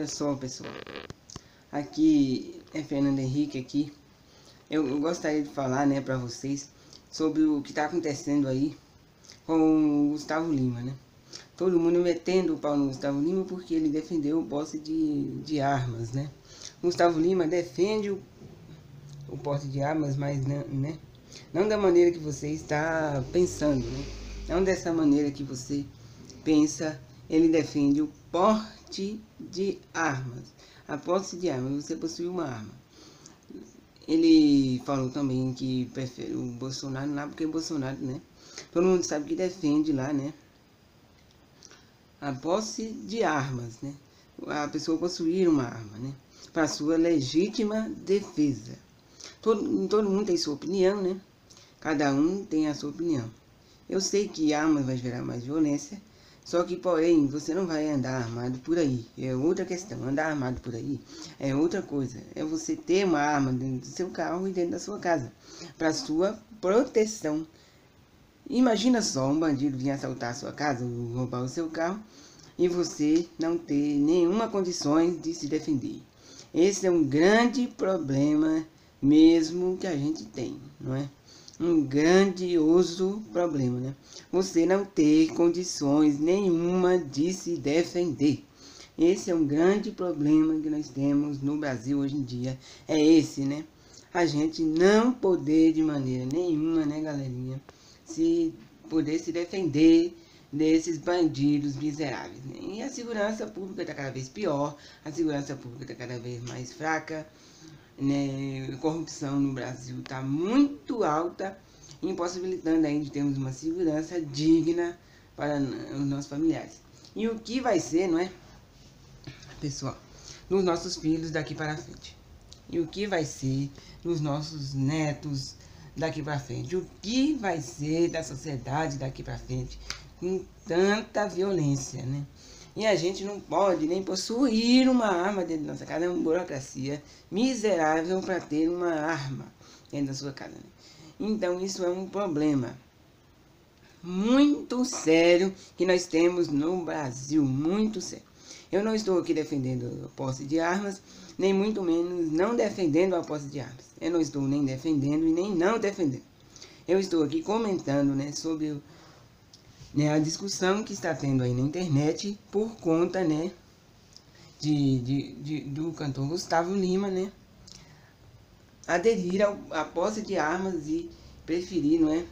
Olha só, pessoal, aqui é Fernando Henrique aqui. Eu gostaria de falar, né, para vocês sobre o que está acontecendo aí com o Gustavo Lima, né? Todo mundo metendo o pau no Gustavo Lima porque ele defendeu o posse de armas, né? Gustavo Lima defende o posse de armas, mas né, não da maneira que você está pensando, né? Não dessa maneira que você pensa. Ele defende o porte de armas, a posse de armas, você possui uma arma. Ele falou também que prefere o Bolsonaro lá, porque o Bolsonaro, né, todo mundo sabe que defende lá, né, a posse de armas, né, a pessoa possuir uma arma, né, para sua legítima defesa. Todo mundo tem sua opinião, né, cada um tem a sua opinião. Eu sei que armas vai gerar mais violência, só que, porém, você não vai andar armado por aí. É outra questão. Andar armado por aí é outra coisa. É você ter uma arma dentro do seu carro e dentro da sua casa, para sua proteção. Imagina só um bandido vir assaltar a sua casa, ou roubar o seu carro, e você não ter nenhuma condições de se defender. Esse é um grande problema mesmo que a gente tem, não é? Um grandioso problema, né? Você não ter condições nenhuma de se defender. Esse é um grande problema que nós temos no Brasil hoje em dia. É esse, né? A gente não poder de maneira nenhuma, né, galerinha, poder se defender desses bandidos miseráveis, né? E a segurança pública está cada vez pior, a segurança pública está cada vez mais fraca, né? A corrupção no Brasil está muito alta, impossibilitando aí de termos uma segurança digna para os nossos familiares. E o que vai ser, não é, pessoal, nos nossos filhos daqui para frente? E o que vai ser nos nossos netos daqui para frente? O que vai ser da sociedade daqui para frente com tanta violência, né? E a gente não pode nem possuir uma arma dentro da nossa casa. É uma burocracia miserável para ter uma arma dentro da sua casa, né? Então isso é um problema muito sério que nós temos no Brasil, muito sério. Eu não estou aqui defendendo a posse de armas, nem muito menos não defendendo a posse de armas. Eu não estou nem defendendo e nem não defendendo. Eu estou aqui comentando, né, sobre a discussão que está tendo aí na internet por conta, né, do cantor Gustavo Lima, né, aderir à posse de armas e preferir, não é,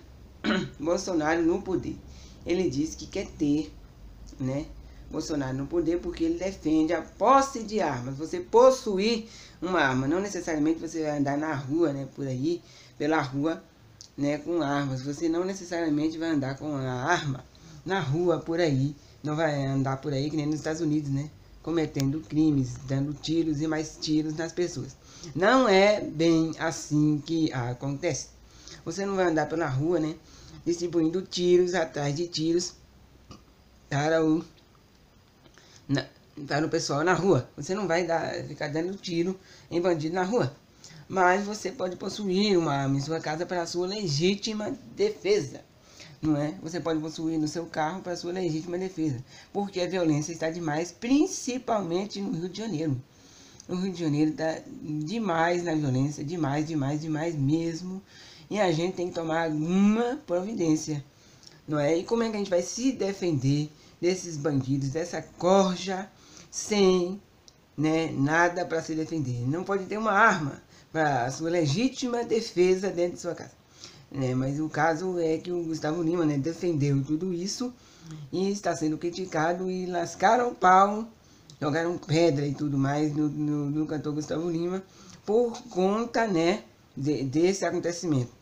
Bolsonaro no poder. Ele disse que quer ter, né, Bolsonaro no poder porque ele defende a posse de armas. Você possuir uma arma, não necessariamente você vai andar na rua, né, por aí, pela rua, né, com armas. Você não necessariamente vai andar com a arma na rua por aí, não vai andar por aí que nem nos Estados Unidos, né, cometendo crimes, dando tiros e mais tiros nas pessoas. Não é bem assim que acontece. Você não vai andar pela rua, né, distribuindo tiros atrás de tiros para o pessoal na rua. Você não vai ficar dando tiro em bandido na rua. Mas você pode possuir uma arma em sua casa para a sua legítima defesa, não é? Você pode possuir no seu carro para a sua legítima defesa, porque a violência está demais, principalmente no Rio de Janeiro. O Rio de Janeiro está demais na violência, demais mesmo, e a gente tem que tomar alguma providência, não é? E como é que a gente vai se defender desses bandidos, dessa corja, sem, né, nada para se defender? Não pode ter uma arma para a sua legítima defesa dentro de sua casa. Mas o caso é que o Gustavo Lima, né, defendeu tudo isso e está sendo criticado e lascaram o pau, jogaram pedra e tudo mais no cantor Gustavo Lima por conta, né, desse acontecimento,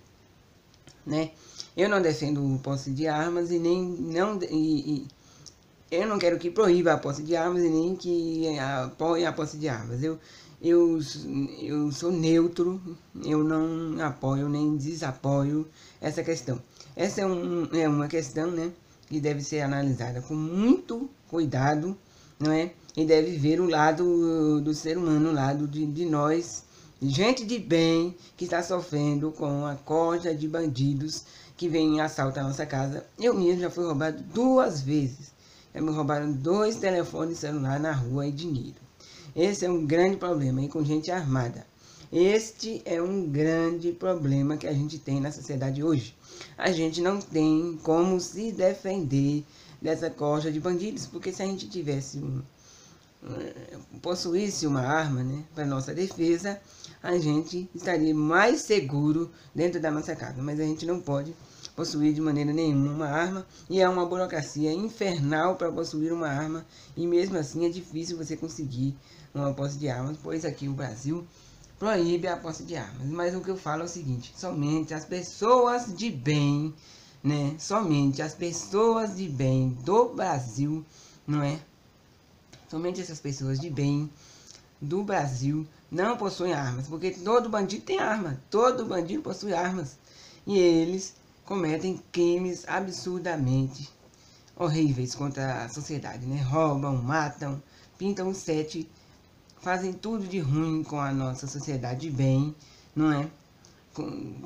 né? Eu não defendo o posse de armas e eu não quero que proíba a posse de armas e nem que apoie a posse de armas. Eu sou neutro, eu não apoio nem desapoio essa questão. Essa é uma questão, né, que deve ser analisada com muito cuidado, não é? E deve ver o lado do ser humano, o lado de nós, gente de bem que está sofrendo com a corja de bandidos que vem e assaltam a nossa casa. Eu mesmo já fui roubado 2 vezes. Já me roubaram 2 telefones celular na rua e dinheiro. Esse é um grande problema, e com gente armada. Este é um grande problema que a gente tem na sociedade hoje. A gente não tem como se defender dessa corja de bandidos, porque se a gente tivesse possuísse uma arma, né, para nossa defesa, a gente estaria mais seguro dentro da nossa casa. Mas a gente não pode possuir de maneira nenhuma uma arma, e é uma burocracia infernal para possuir uma arma, e mesmo assim é difícil você conseguir uma posse de armas, pois aqui o Brasil proíbe a posse de armas. Mas o que eu falo é o seguinte: somente as pessoas de bem, né, somente as pessoas de bem do Brasil, não é? Somente essas pessoas de bem do Brasil não possuem armas, porque todo bandido tem arma, todo bandido possui armas, e eles cometem crimes absurdamente horríveis contra a sociedade, né? Roubam, matam, pintam o sete, fazem tudo de ruim com a nossa sociedade de bem, não é?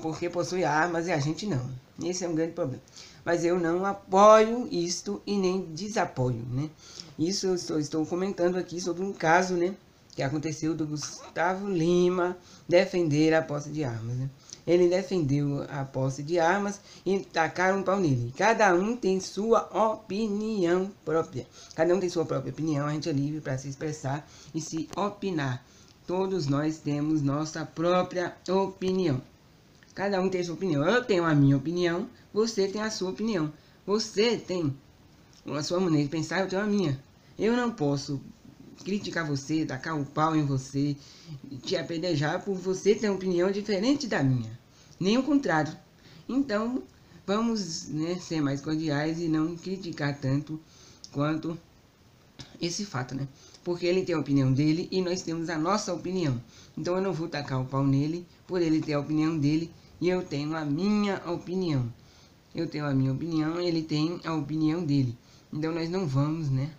Porque possui armas e a gente não. Esse é um grande problema. Mas eu não apoio isto e nem desapoio, né? Isso eu estou comentando aqui sobre um caso, né, que aconteceu do Gustavo Lima defender a posse de armas, né? Ele defendeu a posse de armas e tacaram um pau nele. Cada um tem sua opinião própria. Cada um tem sua própria opinião. A gente é livre para se expressar e se opinar. Todos nós temos nossa própria opinião. Cada um tem sua opinião. Eu tenho a minha opinião, você tem a sua opinião. Você tem a sua maneira de pensar, eu tenho a minha. Eu não posso criticar você, tacar o pau em você, te apedrejar por você ter uma opinião diferente da minha. Nem o contrário. Então, vamos, né, ser mais cordiais e não criticar tanto quanto esse fato, né? Porque ele tem a opinião dele e nós temos a nossa opinião. Então eu não vou tacar o pau nele por ele ter a opinião dele e eu tenho a minha opinião. Eu tenho a minha opinião, ele tem a opinião dele. Então nós não vamos, né,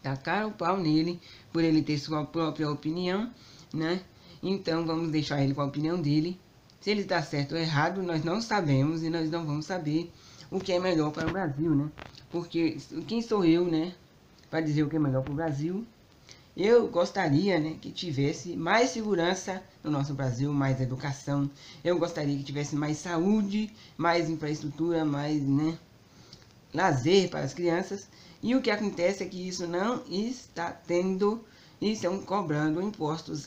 tacar o pau nele por ele ter sua própria opinião, né? Então vamos deixar ele com a opinião dele. Se ele está certo ou errado, nós não sabemos e nós não vamos saber o que é melhor para o Brasil, né? Porque quem sou eu, né, para dizer o que é melhor para o Brasil? Eu gostaria, né, que tivesse mais segurança no nosso Brasil, mais educação. Eu gostaria que tivesse mais saúde, mais infraestrutura, mais, né, lazer para as crianças. E o que acontece é que isso não está tendo, e estão cobrando impostos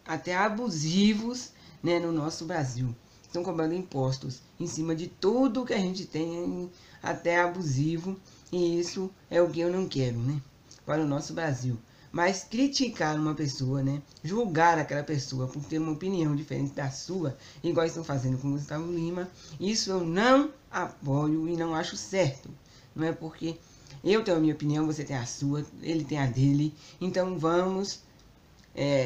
até abusivos, né, no nosso Brasil. Estão cobrando impostos em cima de tudo que a gente tem, até abusivo, e isso é o que eu não quero, né, para o nosso Brasil. Mas criticar uma pessoa, né, julgar aquela pessoa por ter uma opinião diferente da sua, igual estão fazendo com o Gustavo Lima, isso eu não apoio e não acho certo. Não é porque eu tenho a minha opinião, você tem a sua, ele tem a dele, então vamos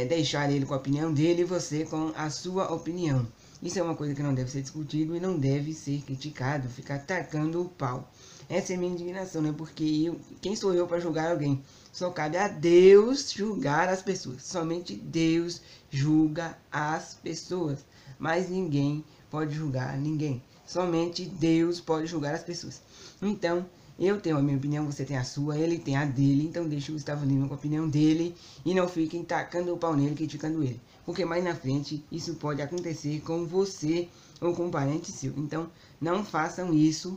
deixar ele com a opinião dele e você com a sua opinião. Isso é uma coisa que não deve ser discutido e não deve ser criticado, ficar tacando o pau. Essa é a minha indignação, né? Porque quem sou eu para julgar alguém? Só cabe a Deus julgar as pessoas. Somente Deus julga as pessoas. Mas ninguém pode julgar ninguém. Somente Deus pode julgar as pessoas. Então, eu tenho a minha opinião, você tem a sua, ele tem a dele. Então deixa o Gustavo Lima com a opinião dele e não fiquem tacando o pau nele, criticando ele. Porque mais na frente isso pode acontecer com você ou com um parente seu. Então não façam isso,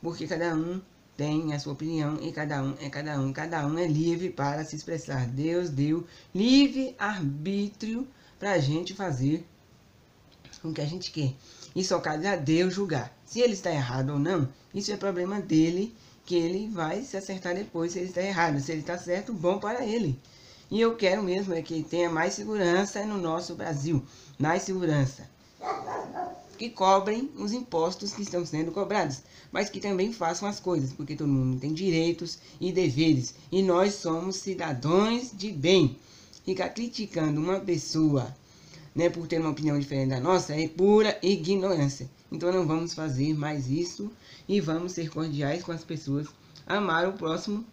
porque cada um tem a sua opinião e cada um é livre para se expressar. Deus deu livre arbítrio para a gente fazer o que a gente quer. E só cabe a Deus julgar. Se ele está errado ou não, isso é problema dele, que ele vai se acertar depois se ele está errado. Se ele está certo, bom para ele. E eu quero mesmo é que tenha mais segurança no nosso Brasil. Mais segurança. Que cobrem os impostos que estão sendo cobrados, mas que também façam as coisas, porque todo mundo tem direitos e deveres, e nós somos cidadãos de bem. Ficar criticando uma pessoa, né, por ter uma opinião diferente da nossa é pura ignorância. Então não vamos fazer mais isso e vamos ser cordiais com as pessoas, amar o próximo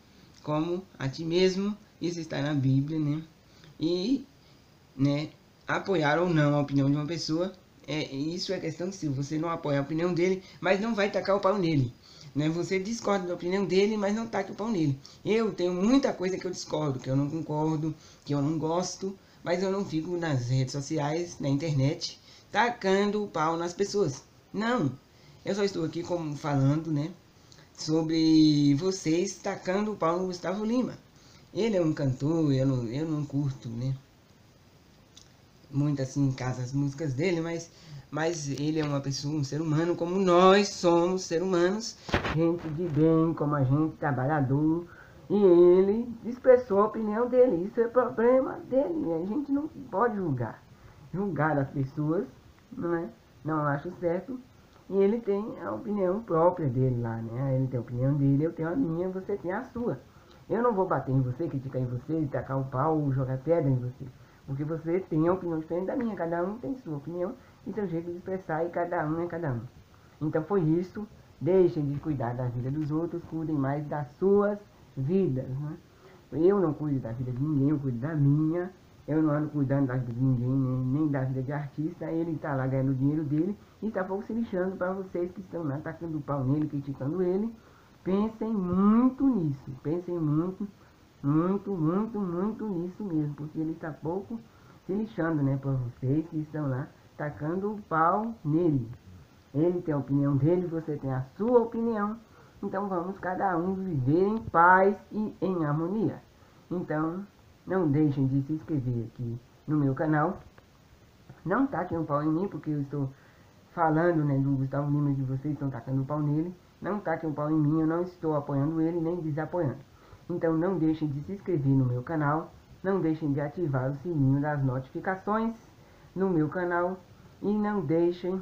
como a ti mesmo, isso está na Bíblia, né? E, né, apoiar ou não a opinião de uma pessoa, isso é questão se você não apoia a opinião dele, mas não vai tacar o pau nele. né? Você discorda da opinião dele, mas não taque o pau nele. Eu tenho muita coisa que eu discordo, que eu não concordo, que eu não gosto, mas eu não fico nas redes sociais, na internet, tacando o pau nas pessoas. Não, eu só estou aqui como falando, né, sobre vocês tacando o pau no Gustavo Lima. Ele é um cantor, eu não curto, né, muito assim em casa as músicas dele, mas ele é uma pessoa, um ser humano como nós somos ser humanos, gente de bem, como a gente, trabalhador, e ele expressou a opinião dele, isso é problema dele, a gente não pode julgar as pessoas, não é? Não acho certo, e ele tem a opinião própria dele lá, né? Ele tem a opinião dele, eu tenho a minha, você tem a sua. Eu não vou bater em você, criticar em você, tacar o pau, jogar pedra em você. Porque você tem a opinião diferente da minha, cada um tem sua opinião e seu jeito de expressar e cada um é cada um. Então foi isso, deixem de cuidar da vida dos outros, cuidem mais das suas vidas, né? Eu não cuido da vida de ninguém, eu cuido da minha, eu não ando cuidando da vida de ninguém, nem da vida de artista, ele está lá ganhando o dinheiro dele e está pouco se lixando para vocês que estão lá tacando o pau nele, criticando ele. Pensem muito nisso, pensem muito nisso mesmo, porque ele está pouco se lixando, né, por vocês que estão lá tacando o pau nele. Ele tem a opinião dele, você tem a sua opinião, então vamos cada um viver em paz e em harmonia. Então, não deixem de se inscrever aqui no meu canal, não taquem o pau em mim, porque eu estou falando, né, do Gustavo Lima, que vocês estão tacando o pau nele, não taquem o pau em mim, eu não estou apoiando ele, nem desapoiando. Então não deixem de se inscrever no meu canal, não deixem de ativar o sininho das notificações no meu canal e não deixem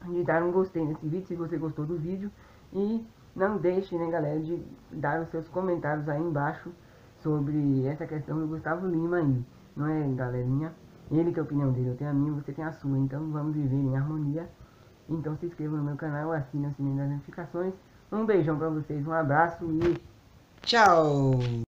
de dar um gostei nesse vídeo se você gostou do vídeo e não deixem, né, galera, de dar os seus comentários aí embaixo sobre essa questão do Gustavo Lima aí, não é, galerinha? Ele tem a opinião dele, eu tenho a minha, você tem a sua, então vamos viver em harmonia. Então se inscreva no meu canal, assine o sininho das notificações. Um beijão pra vocês, um abraço e tchau!